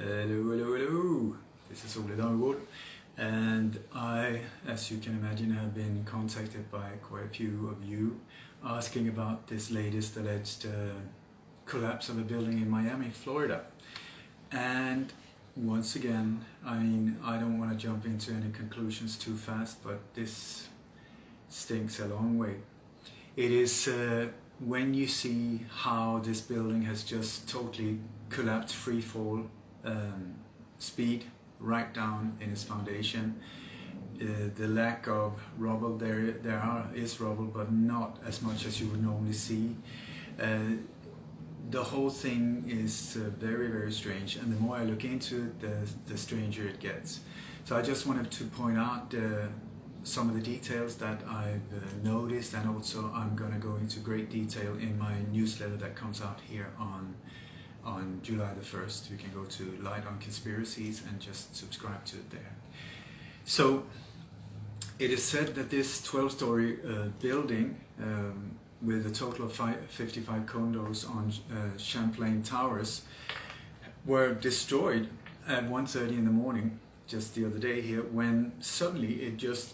Hello, hello, hello. This is Ole Dammegard, and I, as you can imagine, have been contacted by quite a few of you asking about this latest alleged collapse of a building in Miami, Florida. And once again, I don't want to jump into any conclusions too fast, but this stinks a long way. It is when you see how this building has just totally collapsed, free fall speed right down in its foundation. The lack of rubble, there is rubble, but not as much as you would normally see. The whole thing is very, very strange, and the more I look into it, the stranger it gets. So I just wanted to point out some of the details that I've noticed, and also I'm going to go into great detail in my newsletter that comes out here on July the 1st. You can go to Light on Conspiracies and just subscribe to it there. So it is said that this 12-story building with a total of 55 condos on Champlain Towers were destroyed at 1:30 in the morning just the other day here, when suddenly it just,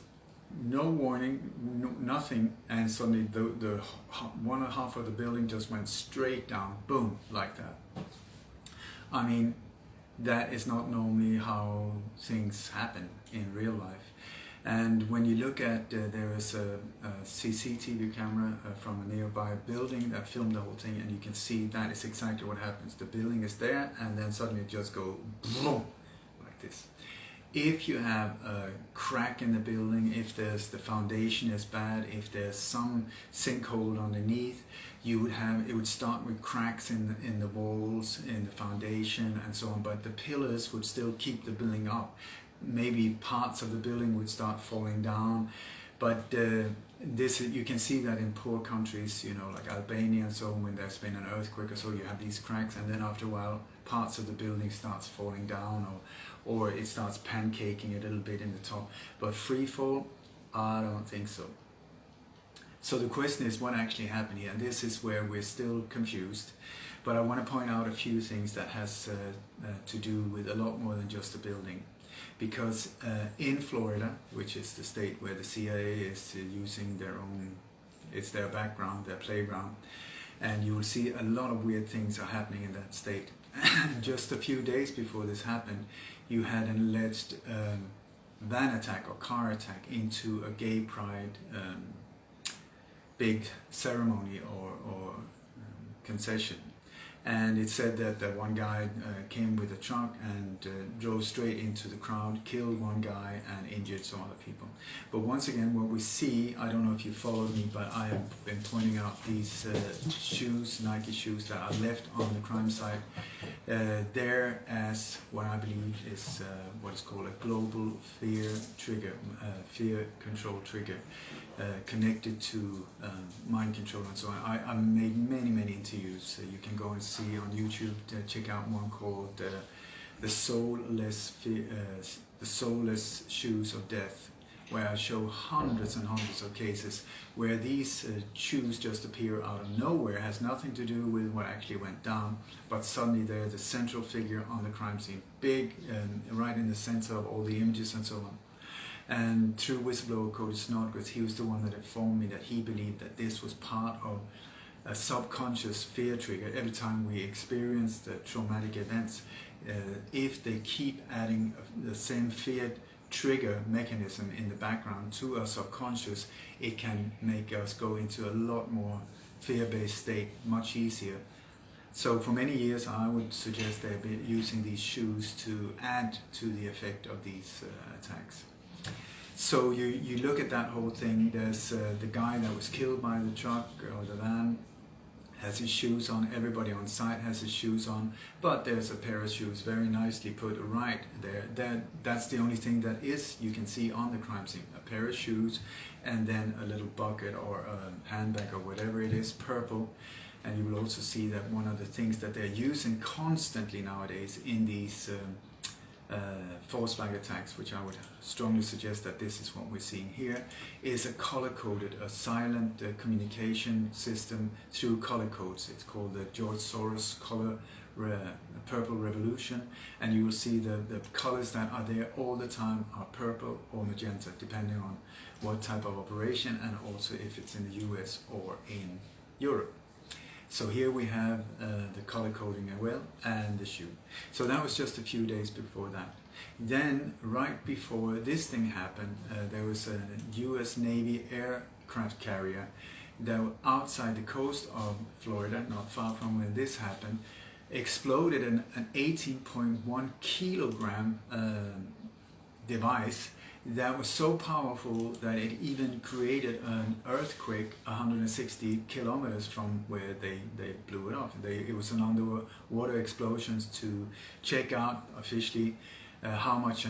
no warning, nothing, and suddenly the one and a half of the building just went straight down, boom, like that. I mean, that is not normally how things happen in real life. And when you look at, there is a CCTV camera from a nearby building that filmed the whole thing, and you can see that is exactly what happens. The building is there, and then suddenly it just goes boom, like this. If you have a crack in the building, if there's the foundation is bad, if there's some sinkhole underneath, it would start with cracks in the walls, in the foundation, and so on. But the pillars would still keep the building up. Maybe parts of the building would start falling down, but you can see that in poor countries, like Albania and so on. When there's been an earthquake or so, you have these cracks, and then after a while, parts of the building starts falling down, or it starts pancaking a little bit in the top. But free fall, I don't think so. So the question is, what actually happened here? And this is where we're still confused. But I want to point out a few things that has to do with a lot more than just the building. Because in Florida, which is the state where the CIA is using it's their background, their playground, and you will see a lot of weird things are happening in that state. Just a few days before this happened, you had an alleged van attack or car attack into a gay pride big ceremony or concession. And it said that one guy came with a truck and drove straight into the crowd, killed one guy and injured some other people. But once again, what we see, I don't know if you followed me, but I have been pointing out these shoes, Nike shoes, that are left on the crime site there as what I believe is what is called a global fear trigger, fear control trigger, connected to mind control and so on. I made many interviews. You can go and see on YouTube. Check out one called the soulless shoes of death, where I show hundreds and hundreds of cases where these shoes just appear out of nowhere. It has nothing to do with what actually went down, but suddenly they're the central figure on the crime scene, big, right in the center of all the images and so on. And through whistleblower Cody Snodgrass, he was the one that informed me that he believed that this was part of a subconscious fear trigger. Every time we experience the traumatic events, if they keep adding the same fear trigger mechanism in the background to our subconscious, it can make us go into a lot more fear-based state much easier. So for many years I would suggest they've been using these shoes to add to the effect of these attacks. So you look at that whole thing. There's the guy that was killed by the truck or the van has his shoes on. Everybody on site has his shoes on, but there's a pair of shoes very nicely put right there. That's the only thing that you can see on the crime scene. A pair of shoes, and then a little bucket or a handbag or whatever it is, purple. And you will also see that one of the things that they're using constantly nowadays in these false flag attacks, which I would strongly suggest that this is what we're seeing here, is a color-coded, a silent communication system through color codes. It's called the George Soros color purple revolution, and you will see the colors that are there all the time are purple or magenta, depending on what type of operation and also if it's in the US or in Europe. So here we have the color coding as well, and the shoe. So that was just a few days before that. Then right before this thing happened, there was a US Navy aircraft carrier that was outside the coast of Florida, not far from where this happened, exploded an 18.1 kilogram device that was so powerful that it even created an earthquake 160 kilometers from where they blew it off. It was an underwater explosions to check out officially how much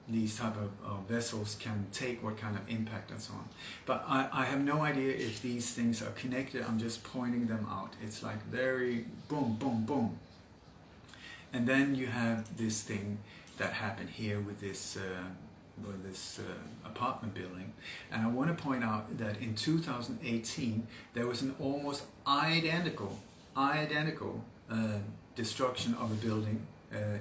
these type of vessels can take, what kind of impact and so on. But I have no idea if these things are connected. I'm just pointing them out. It's like very boom, boom, boom. And then you have this thing that happened here with this apartment building. And I want to point out that in 2018 there was an almost identical destruction of a building.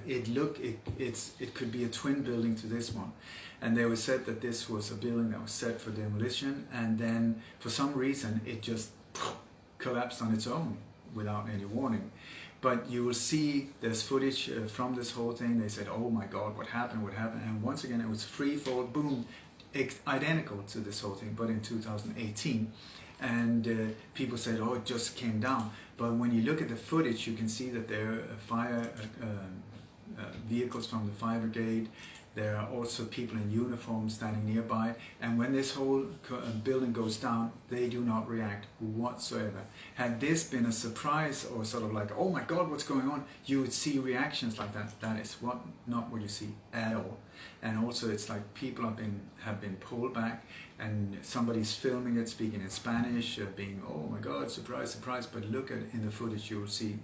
It could be a twin building to this one, and they were said that this was a building that was set for demolition, and then for some reason it just collapsed on its own without any warning. But you will see there's footage from this whole thing. They said, oh my God, what happened, and once again it was free fall, boom, identical to this whole thing, but in 2018. And people said, oh, it just came down. But when you look at the footage, you can see that there are fire vehicles from the fire brigade. There are also people in uniform standing nearby. And when this whole building goes down, they do not react whatsoever. Had this been a surprise or sort of like, oh my God, what's going on? You would see reactions like that. That is not what you see at all. And also it's like people have been pulled back, and somebody's filming it, speaking in Spanish, being, oh my God, surprise, surprise. But look at in the footage, you will see.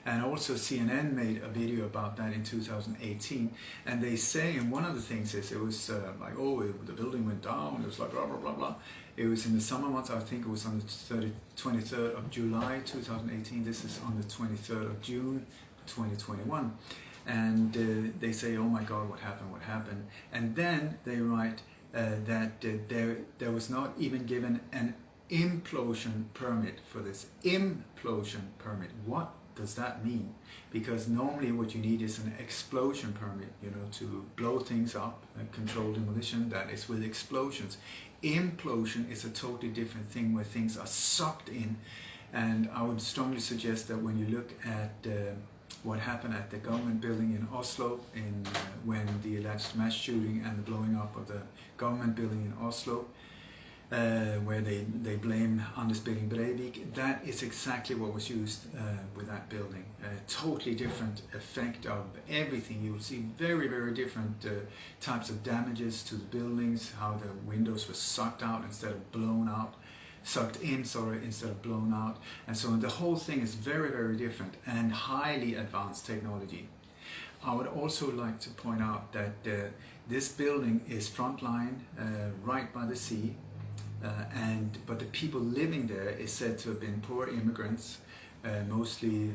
And also CNN made a video about that in 2018, and they say, and one of the things is it was like, oh, the building went down, it was like blah, blah, blah, blah. It was in the summer months, I think it was on the 23rd of July 2018, this is on the 23rd of June 2021. And they say, oh my God, what happened? And then they write that there was not even given an implosion permit for this. Implosion permit, what does that mean? Because normally what you need is an explosion permit, to blow things up, controlled demolition, that is with explosions. Implosion is a totally different thing, where things are sucked in. And I would strongly suggest that when you look at what happened at the government building in Oslo, when the alleged mass shooting and the blowing up of the government building in Oslo, where they blame Anders Behring Breivik, that is exactly what was used with that building. A totally different effect of everything. You will see very, very different types of damages to the buildings, how the windows were sucked out instead of blown out. Sucked in, sorry, instead of blown out. And so the whole thing is very, very different and highly advanced technology. I would also like to point out that this building is frontline, right by the sea. But the people living there is said to have been poor immigrants, mostly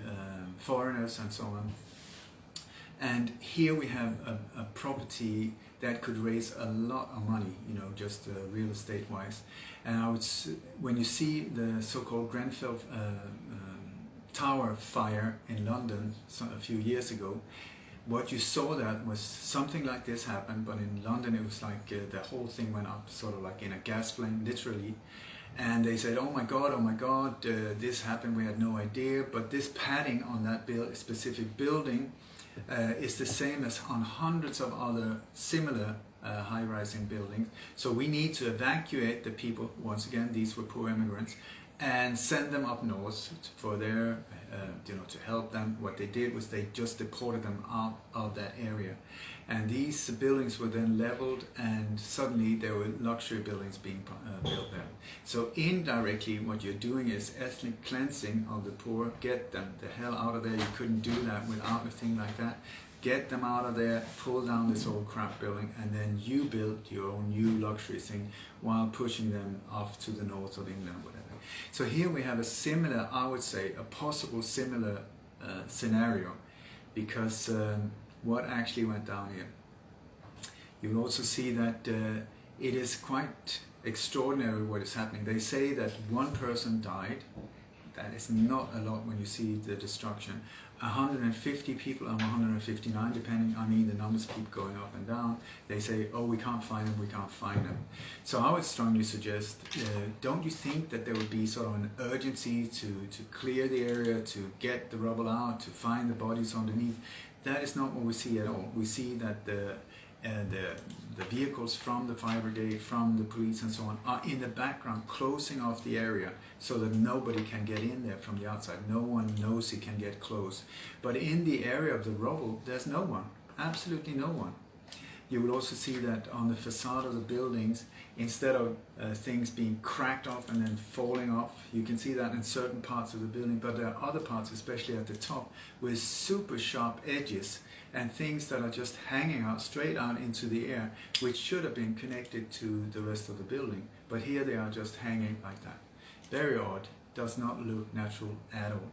foreigners and so on. And here we have a property that could raise a lot of money, just real estate wise. And when you see the so-called Grenfell Tower fire in London a few years ago, what you saw that was something like this happened, but in London it was like the whole thing went up, sort of like in a gas flame, literally. And they said, oh my God, this happened, we had no idea. But this padding on that specific building is the same as on hundreds of other similar high-rising buildings. So we need to evacuate the people, once again, these were poor immigrants, and send them up north for their, to help them. What they did was they just deported them out of that area. And these buildings were then leveled, and suddenly there were luxury buildings being built there. So indirectly what you're doing is ethnic cleansing of the poor. Get them the hell out of there. You couldn't do that without a thing like that. Get them out of there, pull down this old crap building, and then you build your own new luxury thing while pushing them off to the north of England or whatever. So here we have a similar, I would say, a possible similar scenario, because what actually went down here. You will also see that it is quite extraordinary what is happening. They say that one person died. That is not a lot when you see the destruction. 150 people and 159, depending, I mean, the numbers keep going up and down. They say, oh, we can't find them, we can't find them. So I would strongly suggest, don't you think that there would be sort of an urgency to clear the area, to get the rubble out, to find the bodies underneath? That is not what we see at all. We see that the vehicles from the fire brigade, from the police and so on, are in the background closing off the area so that nobody can get in there from the outside. No one knows he can get close. But in the area of the rubble, there's no one, absolutely no one. You will also see that on the facade of the buildings, instead of things being cracked off and then falling off, you can see that in certain parts of the building, but there are other parts, especially at the top, with super sharp edges and things that are just hanging out straight out into the air, which should have been connected to the rest of the building. But here they are just hanging like that. Very odd, does not look natural at all.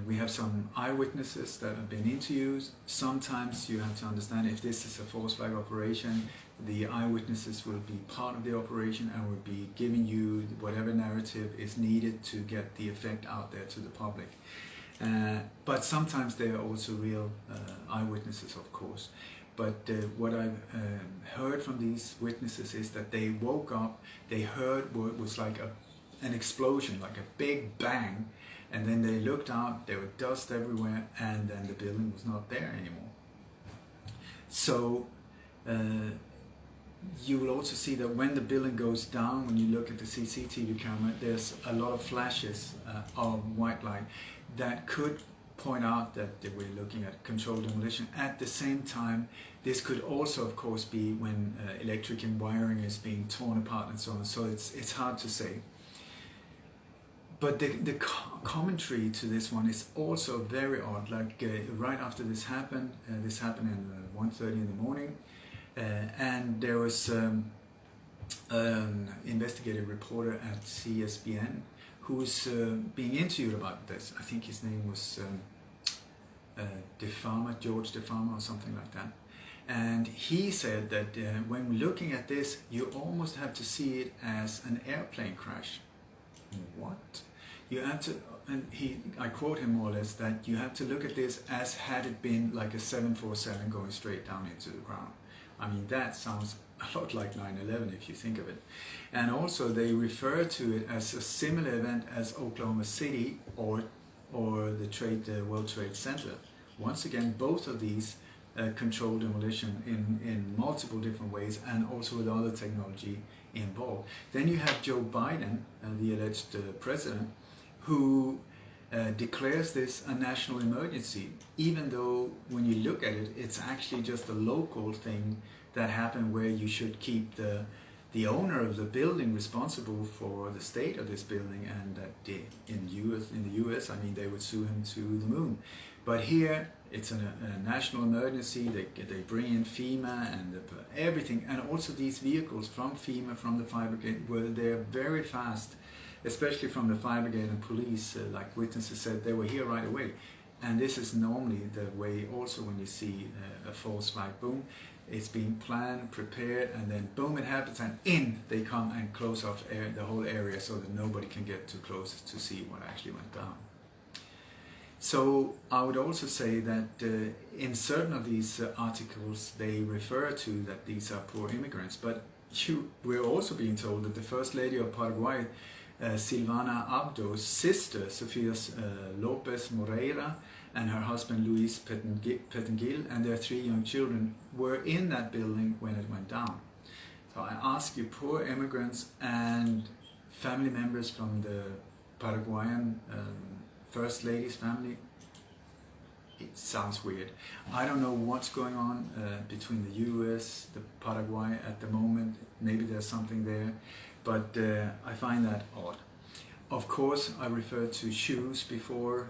We have some eyewitnesses that have been interviewed. Sometimes you have to understand, if this is a false flag operation, the eyewitnesses will be part of the operation and will be giving you whatever narrative is needed to get the effect out there to the public. But sometimes they are also real eyewitnesses, of course. But what I've heard from these witnesses is that they woke up, they heard what was like an explosion, like a big bang, and then they looked out, there was dust everywhere, and then the building was not there anymore. So you will also see that when the building goes down, when you look at the CCTV camera, there's a lot of flashes of white light that could point out that we're looking at controlled demolition. At the same time, this could also, of course, be when electric and wiring is being torn apart and so on. So it's hard to say. But the commentary to this one is also very odd. Like right after this happened in 1:30 in the morning, and there was an investigative reporter at CSBN who's being interviewed about this. I think his name was George DeFarma or something like that. And he said that when looking at this, you almost have to see it as an airplane crash. What? You have to, and I quote him more or less, that you have to look at this as had it been like a 747 going straight down into the ground. I mean, that sounds a lot like 9/11 if you think of it. And also they refer to it as a similar event as Oklahoma City or the World Trade Center. Once again, both of these controlled demolition in multiple different ways, and also with other technology involved. Then you have Joe Biden, the alleged president, who declares this a national emergency, even though when you look at it, it's actually just a local thing that happened where you should keep the owner of the building responsible for the state of this building, and that in the US, I mean, they would sue him to the moon. But here, it's a national emergency. They bring in FEMA and everything, and also these vehicles from FEMA, from the fire brigade, were there very fast, especially from the fire brigade and police. Like witnesses said, they were here right away. And this is normally the way also when you see a false flag, boom, it's being planned, prepared, and then boom, it happens, and in they come and close off the whole area so that nobody can get too close to see what actually went down. So I would also say that in certain of these articles, they refer to that these are poor immigrants, but we're also being told that the First Lady of Paraguay, Silvana Abdo's sister, Sofia Lopez Moreira, and her husband Luis Petengil, and their 3 young children were in that building when it went down. So I ask you, poor immigrants and family members from the Paraguayan First Lady's family, it sounds weird. I don't know what's going on between the US, the Paraguay at the moment. Maybe there's something there, but I find that odd. Of course, I referred to shoes before,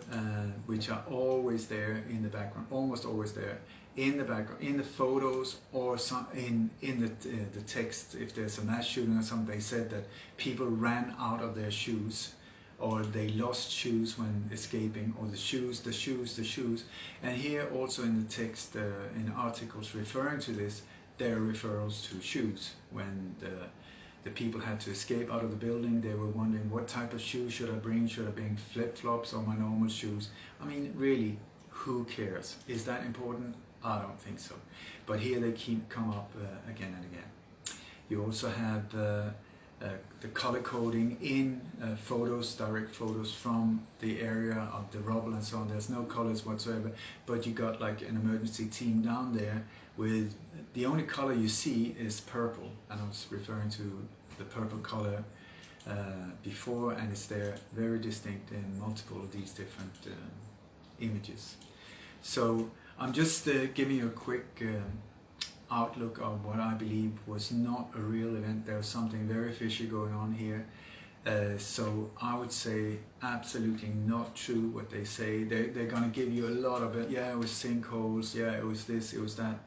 which are always there in the background, almost always there in the background, in the photos, or in the text. If there's a mass shooting or something, they said that people ran out of their shoes or they lost shoes when escaping, or the shoes. And here also in the text, in articles referring to this, there are referrals to shoes. When the people had to escape out of the building, they were wondering, what type of shoes should I bring? Should I bring flip-flops or my normal shoes? I mean, really, who cares? Is that important? I don't think so. But here they come up again and again. You also have the color coding in photos, direct photos from the area of the rubble and so on. There's no colors whatsoever, but you got like an emergency team down there with the only color you see is purple, and I was referring to the purple color before, and it's there very distinct in multiple of these different images. So I'm just giving you a quick outlook of what I believe was not a real event. There was something very fishy going on here. So I would say absolutely not true what they say. They're going to give you a lot of it. Yeah, it was sinkholes. Yeah, it was this, it was that.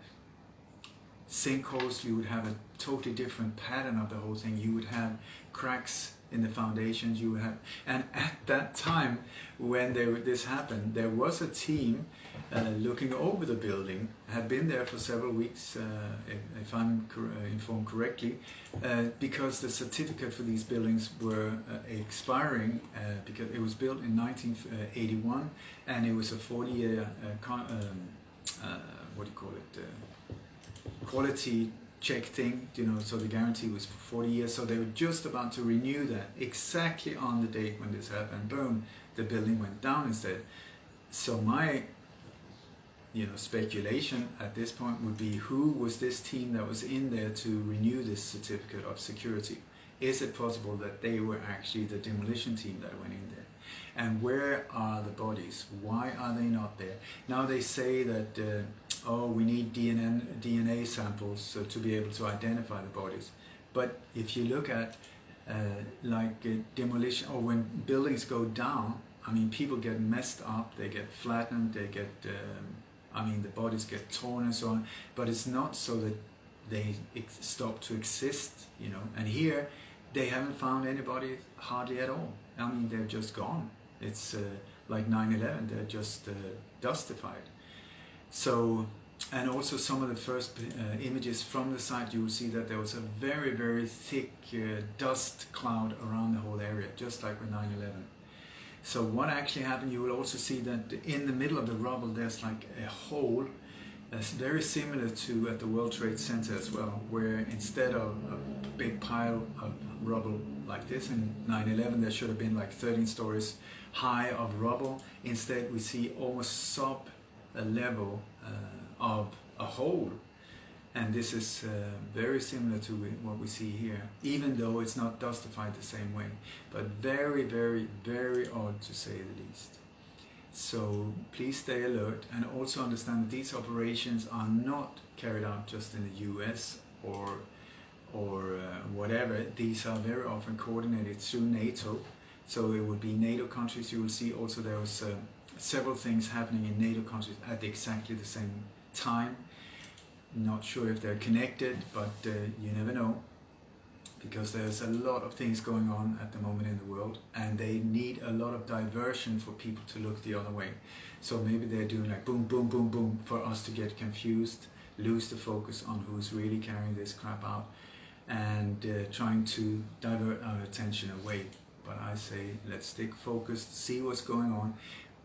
Sinkholes, you would have a totally different pattern of the whole thing. You would have cracks in the foundations. You would have, and at that time when this happened, there was a team looking over the building, had been there for several weeks, if I'm informed correctly, because the certificate for these buildings were expiring, because it was built in 1981, and it was a 40-year, what do you call it, quality check thing, you know, so the guarantee was for 40 years, so they were just about to renew that exactly on the date when this happened. Boom, the building went down instead. So my speculation at this point would be, who was this team that was in there to renew this certificate of security? Is it possible that they were actually the demolition team that went in there? And where are the bodies? Why are they not there? Now they say that oh, we need DNA samples to be able to identify the bodies. But if you look at demolition, or when buildings go down, I mean, people get messed up, they get flattened, they get the bodies get torn and so on, but it's not so that they stop to exist, you know. And here, they haven't found anybody hardly at all. I mean, they're just gone. It's like 9/11, they're just dustified. So, and also some of the first images from the site, you will see that there was a very, very thick dust cloud around the whole area, just like with 9/11. So what actually happened, you will also see that in the middle of the rubble there's like a hole that's very similar to at the World Trade Center as well, where instead of a big pile of rubble like this in 9/11, there should have been like 13 stories high of rubble. Instead we see almost sub level of a hole. And this is very similar to what we see here, even though it's not dustified the same way. But very, very, very odd to say the least. So please stay alert, and also understand that these operations are not carried out just in the US or whatever. These are very often coordinated through NATO. So it would be NATO countries. You will see also there was several things happening in NATO countries at exactly the same time. Not sure if they're connected, but you never know, because there's a lot of things going on at the moment in the world, and they need a lot of diversion for people to look the other way. So maybe they're doing like boom, boom, boom, boom, for us to get confused, lose the focus on who's really carrying this crap out, and trying to divert our attention away. But I say, let's stick focused, see what's going on.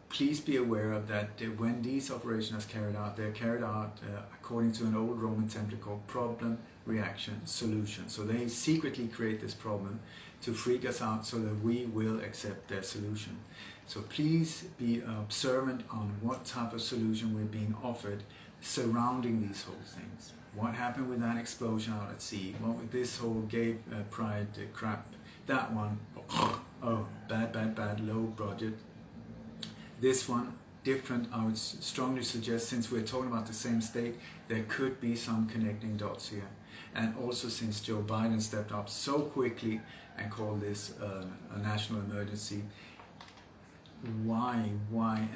Please be aware of that when these operations are carried out, they're carried out according to an old Roman template called problem, reaction, solution. So they secretly create this problem to freak us out so that we will accept their solution. So please be observant on what type of solution we're being offered surrounding these whole things. What happened with that explosion out at sea? What with this whole gay pride crap? That one, oh, bad, low budget. This one, different. I would strongly suggest, since we're talking about the same state, there could be some connecting dots here. And also, since Joe Biden stepped up so quickly and called this a national emergency, why,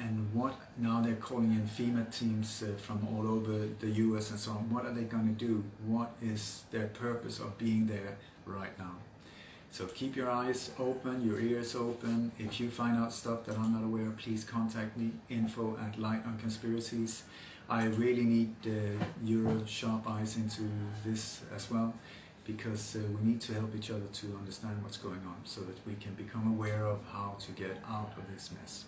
and what? Now they're calling in FEMA teams from all over the US and so on. What are they going to do? What is their purpose of being there right now? So keep your eyes open, your ears open. If you find out stuff that I'm not aware of, please contact me, info@lightonconspiracies. I really need your sharp eyes into this as well, because we need to help each other to understand what's going on so that we can become aware of how to get out of this mess.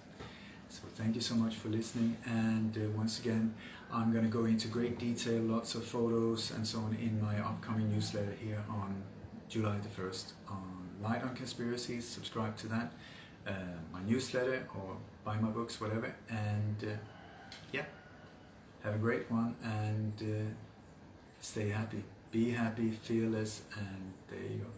So thank you so much for listening, and once again, I'm going to go into great detail, lots of photos and so on in my upcoming newsletter here on July the 1st on Light on Conspiracies. Subscribe to that, my newsletter, or buy my books, whatever, and yeah, have a great one, and stay happy, be happy, fearless, and there you go.